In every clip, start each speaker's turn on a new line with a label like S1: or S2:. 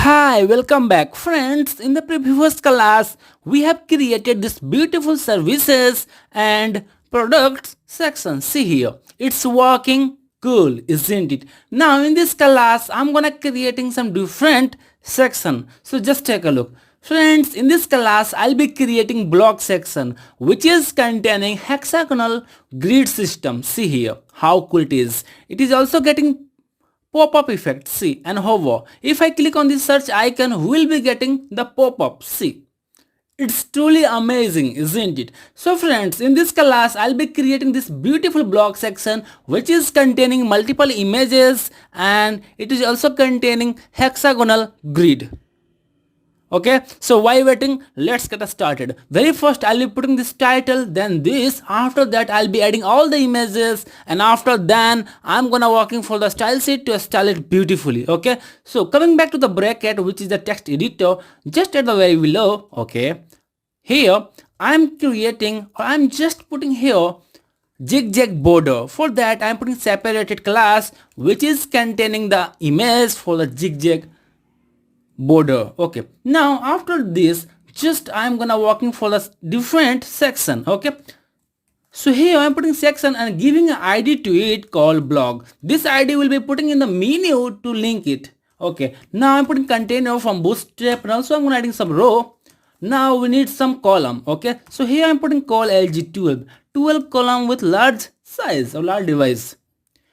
S1: Hi, welcome back friends. In the previous class, we have created this beautiful services and products section. See here, it's working cool, isn't it? Now in this class, I'm gonna creating some different section. So just take a look. Friends, in this class, I'll be creating block section which is containing hexagonal grid system. See here, how cool it is. It is also getting pop-up effect, see, and hover. If I click on this search icon, we'll be getting the pop-up, see. It's truly amazing, isn't it? So friends, in this class, I'll be creating this beautiful block section which is containing multiple images and it is also containing hexagonal grid. Okay, so why waiting? Let's get started. Very first I'll be putting this title, then this, after that I'll be adding all the images, and after then I'm gonna working for the style sheet to style it beautifully. Okay, so coming back to the bracket, which is the text editor, just at the very below. Okay, here I'm creating, or I'm just putting here zigzag border. For that I'm putting separated class which is containing the image for the zigzag border. Okay, now after this, just I'm gonna working for the different section. Okay, so here I'm putting section and giving an ID to it called blog. This ID will be putting in the menu to link it. Okay, now I'm putting container from bootstrap, and also I'm gonna adding some row. Now we need some column. Okay, so here I'm putting call LG12 column with large size or large device.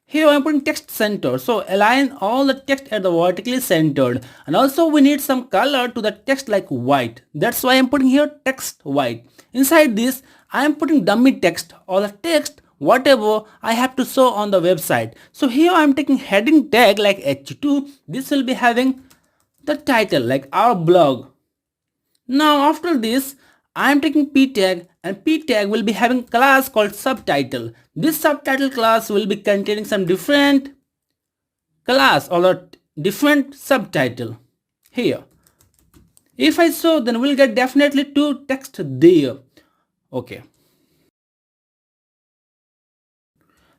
S1: Here I am putting text center, so align all the text at the vertically centered, and also we need some color to the text like white. That's why I am putting here text white. Inside this I am putting dummy text or the text whatever I have to show on the website. So here I am taking heading tag like H2. This will be having the title like our blog. Now after this I am taking p tag, and p tag will be having class called subtitle. This subtitle class will be containing some different class or a different subtitle here. If I show, then we'll get definitely two text there. Okay.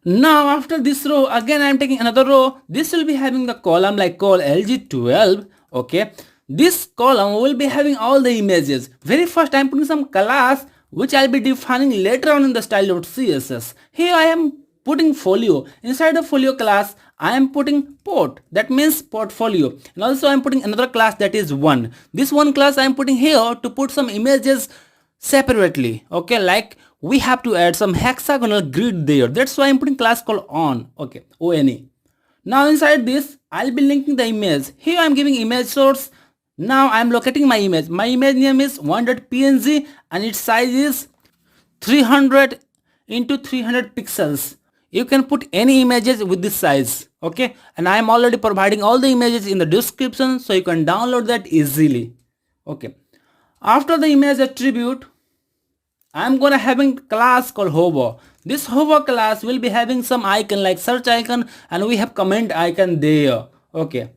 S1: Now after this row, again I am taking another row. This will be having the column like call LG12. Okay, this column will be having all the images. Very first I am putting some class which I'll be defining later on in the style.css. Here I am putting folio. Inside the folio class I am putting port, that means portfolio, and also I am putting another class that is one. This one class I am putting here to put some images separately. Okay, like we have to add some hexagonal grid there. That's why I'm putting class called on. Okay, ONE. Now inside this I'll be linking the image. Here I'm giving image source. Now I'm locating my image. My image name is 1.png and its size is 300 into 300 pixels. You can put any images with this size. Okay, and I am already providing all the images in the description, so you can download that easily. Okay, after the image attribute I'm gonna having class called hover. This hover class will be having some icon like search icon, and we have comment icon there. Okay,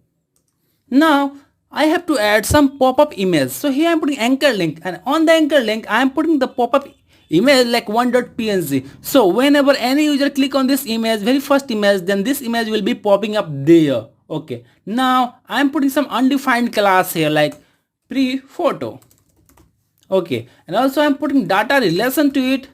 S1: now I have to add some pop-up image. So here I'm putting anchor link, and on the anchor link I'm putting the pop-up image like 1.png. So whenever any user click on this image, very first image, then this image will be popping up there. Okay, now I'm putting some undefined class here like pre-photo. Okay, and also I'm putting data relation to it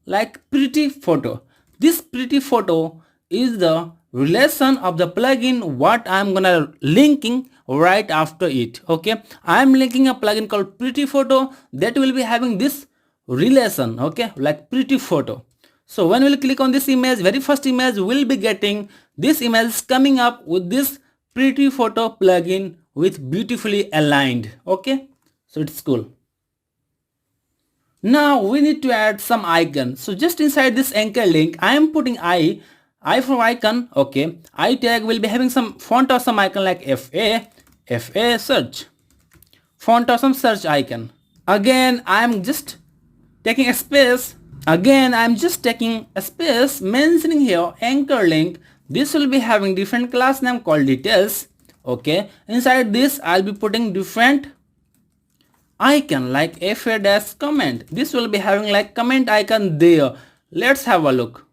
S1: like pretty photo. This pretty photo is the relation of the plugin what I'm gonna linking right after it. Okay, I'm linking a plugin called pretty photo that will be having this relation. Okay, like pretty photo. So when we'll click on this image, very first image will be getting this image coming up with this pretty photo plugin with beautifully aligned. Okay, so it's cool. Now we need to add some icon. So just inside this anchor link I am putting I for icon. Okay, I tag will be having some font or some icon like FA search, font or some search icon. Again I am just taking a space. Again I am just taking a space, mentioning here anchor link. This will be having different class name called details. Okay, inside this I'll be putting different icon like FA-comment. This will be having like comment icon there. Let's have a look.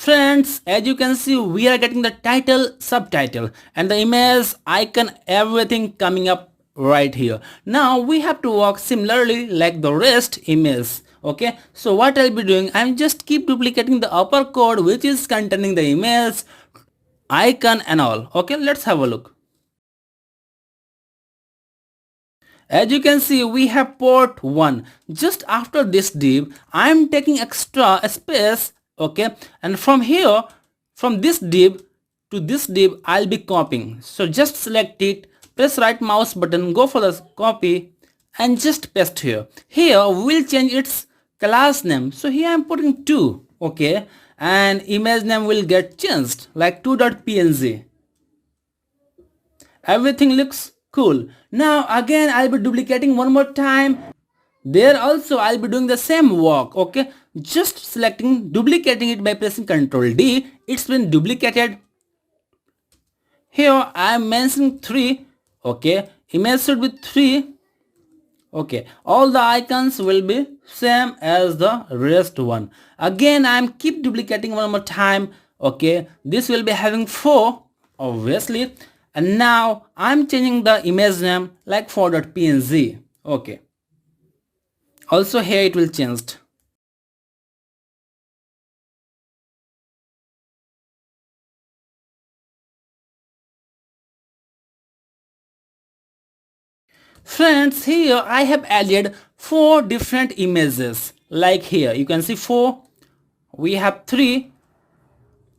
S1: Friends, as you can see, we are getting the title, subtitle, and the image, icon, everything coming up right here. Now we have to work similarly like the rest image. Okay, so what I'll be doing, I'm just keep duplicating the upper code which is containing the image, icon and all. Okay, let's have a look. As you can see, we have port 1. Just after this div, I am taking extra space, okay, and from here, from this div to this div, I'll be copying. So just select it, press right mouse button, go for the copy and just paste here. Here we'll change its class name. So here I'm putting 2, okay, and image name will get changed like 2.png. Everything looks cool. Now again I'll be duplicating one more time. There also I'll be doing the same work, okay, just selecting, duplicating it by pressing Ctrl D. It's been duplicated. Here I am mentioning 3, okay, image should be 3, okay, all the icons will be same as the rest one. Again I am keep duplicating one more time, okay, this will be having 4 obviously, and now I'm changing the image name like 4.png, okay, also here it will changed. Friends, here I have added 4 different images. Like here, you can see 4, we have 3,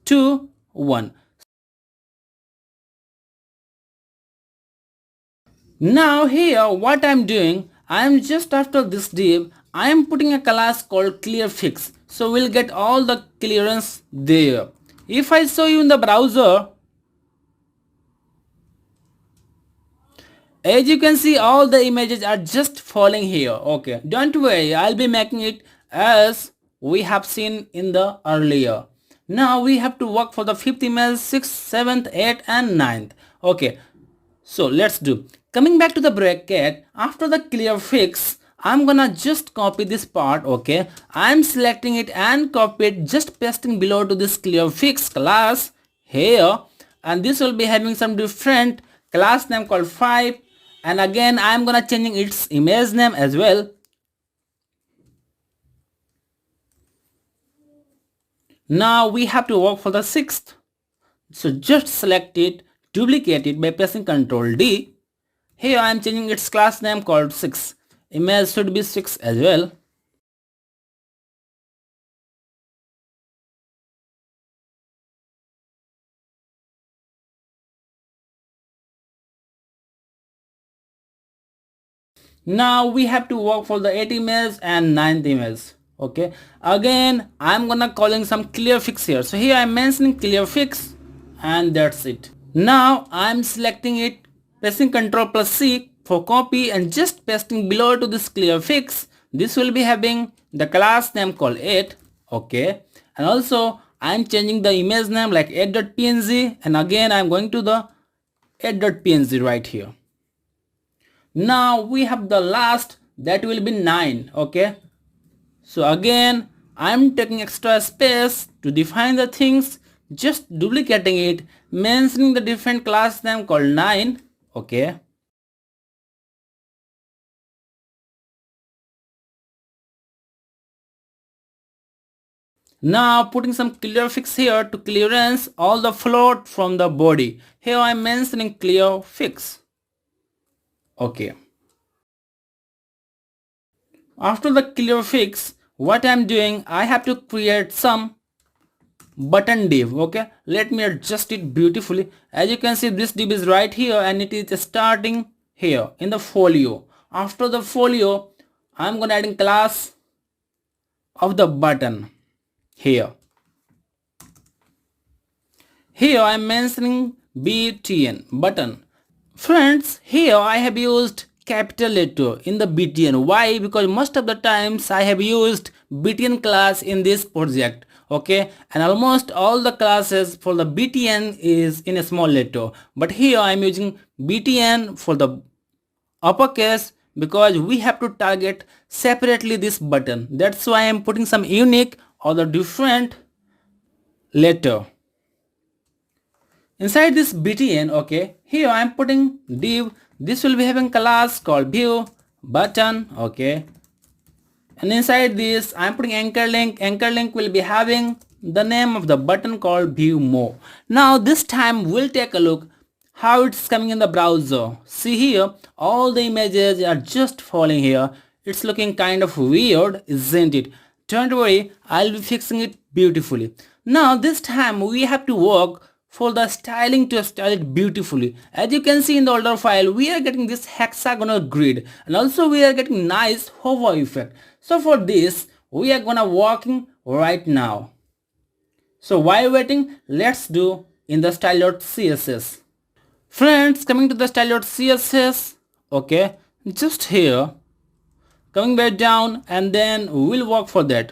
S1: 2, 1. Now here what I'm doing, I'm just after this div, I am putting a class called clearFix. So we'll get all the clearance there. If I show you in the browser, as you can see, all the images are just falling here. Okay, don't worry, I'll be making it as we have seen in the earlier. Now we have to work for the 5th image, 6th, 7th, 8th and 9th. Okay, so let's do. Coming back to the bracket, after the clear fix, I'm gonna just copy this part, okay. I'm selecting it and copy it, just pasting below to this clear fix class here, and this will be having some different class name called 5, and again I'm gonna changing its image name as well. Now we have to work for the 6th. So just select it, duplicate it by pressing Ctrl D. Here I am changing its class name called 6. Image should be 6 as well. Now we have to work for the 8th image and 9th image. Okay, again I'm gonna calling some clear fix here. So here I'm mentioning clear fix and that's it. Now I'm selecting it, pressing Ctrl plus C for copy and just pasting below to this clear fix. This will be having the class name called 8. Okay, and also I'm changing the image name like 8.png, and again I'm going to the 8.png right here. Now we have the last, that will be 9. Okay, so again I'm taking extra space to define the things, just duplicating it, mentioning the different class name called 9. Okay, now putting some clear fix here to clearance all the float from the body. Here I'm mentioning clear fix. Okay, after the clear fix, what I'm doing, I have to create some button div. Okay, let me adjust it beautifully. As you can see, this div is right here and it is starting here in the folio. After the folio, I'm gonna add in class of the button here. Here I'm mentioning btn button. Friends, here I have used capital letter in the btn. Why? Because most of the times I have used btn class in this project. Okay, and almost all the classes for the btn is in a small letter, but here I am using btn for the uppercase because we have to target separately this button. That's why I am putting some unique or the different letter. Inside this btn, okay, here I am putting div. This will be having class called view button, okay, and inside this I am putting anchor link. Anchor link will be having the name of the button called view more. Now this time we'll take a look how it's coming in the browser. See here, all the images are just falling here. It's looking kind of weird, isn't it? Don't worry, I'll be fixing it beautifully. Now this time we have to work for the styling to style it beautifully. As you can see in the older file, we are getting this hexagonal grid, and also we are getting nice hover effect. So for this, we are gonna working right now. So while waiting, let's do in the style.css. Friends, coming to the style.css, okay, just here, coming back down, and then we'll work for that.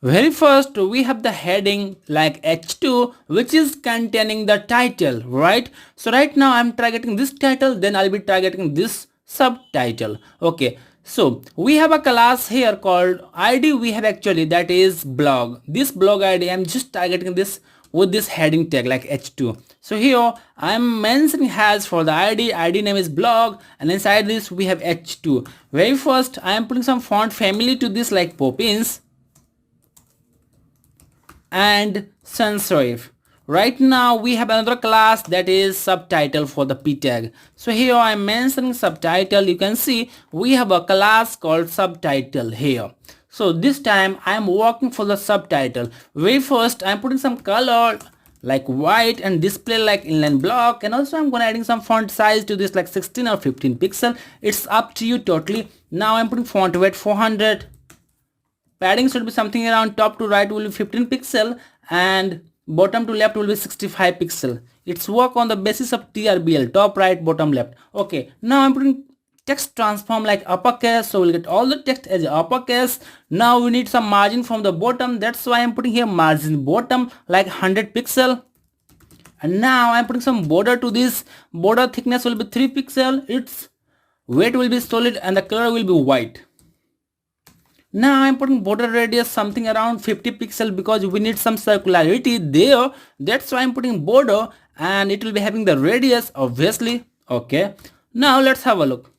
S1: Very first we have the heading like h2, which is containing the title, right? So right now I'm targeting this title, then I'll be targeting this subtitle. Okay, so we have a class here called id. We have actually, that is blog. This blog id, I'm just targeting this with this heading tag like h2. So here I'm mentioning has for the id name is blog, and inside this we have h2. Very first I am putting some font family to this like Poppins and sans serif. Right now we have another class that is subtitle for the p tag. So here I am mentioning subtitle. You can see we have a class called subtitle here. So this time I am working for the subtitle. Very first I am putting some color like white and display like inline block, and also I'm gonna adding some font size to this like 16 or 15 pixel. It's up to you totally. Now I'm putting font weight 400. Padding should be something around top to right will be 15 pixel and bottom to left will be 65 pixel. It's work on the basis of TRBL, top right bottom left. Okay, now I'm putting text transform like uppercase, so we'll get all the text as uppercase. Now we need some margin from the bottom, that's why I'm putting here margin bottom like 100 pixel. And now I'm putting some border to this. Border thickness will be 3 pixel, its weight will be solid and the color will be white. Now I'm putting border radius something around 50 pixel because we need some circularity there. That's why I'm putting border, and it will be having the radius obviously. Okay, now let's have a look.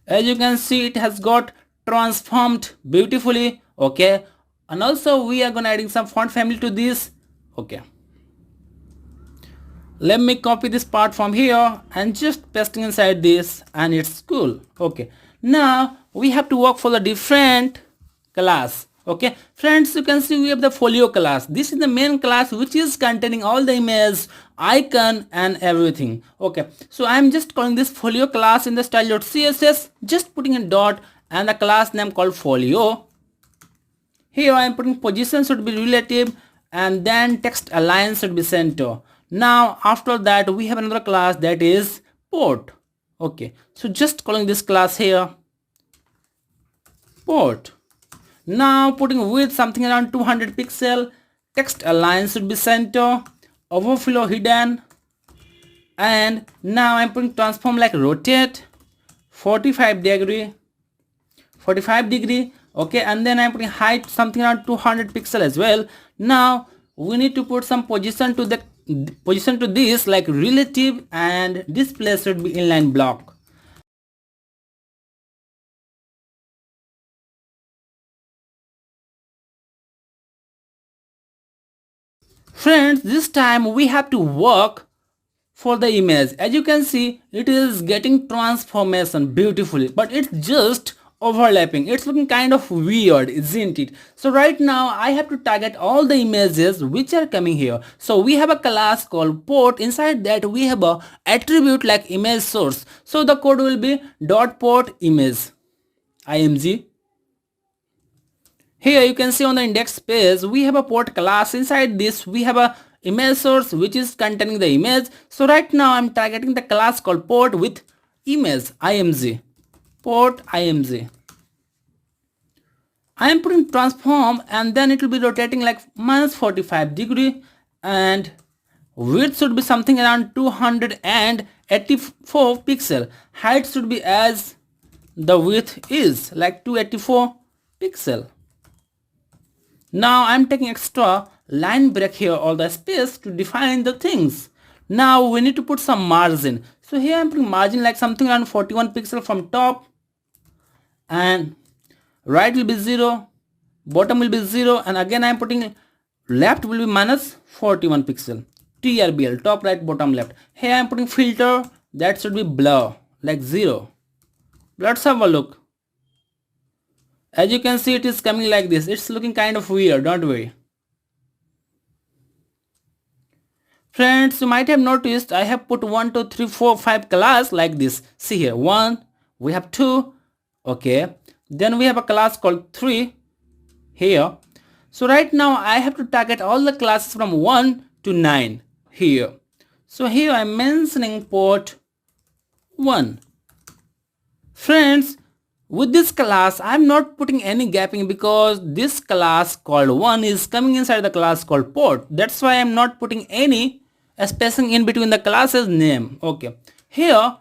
S1: As you can see, it has got transformed beautifully. Okay, and also we are gonna adding some font family to this. Okay, let me copy this part from here and just pasting inside this, and it's cool. Okay, now we have to work for the different class. Okay friends, you can see we have the folio class. This is the main class which is containing all the image, icon and everything. Okay, so I'm just calling this folio class in the style.css, just putting a dot and the class name called folio. Here I am putting position should be relative, and then text align should be center. Now after that we have another class that is port. Okay, so just calling this class here port. Now putting width something around 200 pixel, text align should be center, overflow hidden, and now I'm putting transform like rotate 45 degree. Okay, and then I'm putting height something around 200 pixel as well. Now we need to put some position to this like relative, and display should be inline block. Friends, this time we have to work for the image. As you can see, it is getting transformation beautifully, but it's just overlapping. It's looking kind of weird, isn't it? So right now I have to target all the images which are coming here. So we have a class called port. Inside that we have a attribute like image source. So the code will be dot port image img. Here you can see on the index page we have a port class. Inside this we have a image source which is containing the image. So right now I'm targeting the class called port with image img. Port img. I am putting transform, and then it will be rotating like -45 degree, and width should be something around 200 and 84 pixel. Height should be as the width is, like 284 pixel. Now I'm taking extra line break here or the space to define the things. Now we need to put some margin. So here I'm putting margin like something around 41 pixel from top, and right will be 0, bottom will be 0, and again I'm putting left will be minus 41 pixel. TRBL, top right bottom left. Here I'm putting filter, that should be blur like 0. Let's have a look. As you can see, it is coming like this. It's looking kind of weird, don't worry. Friends, you might have noticed I have put 1, 2, 3, 4, 5 class like this. See here, 1, we have 2, okay. Then we have a class called 3 here. So right now I have to target all the classes from 1 to 9 here. So here I'm mentioning port 1. Friends, with this class I'm not putting any gapping because this class called 1 is coming inside the class called port. That's why I'm not putting any spacing in between the classes name. Okay. Here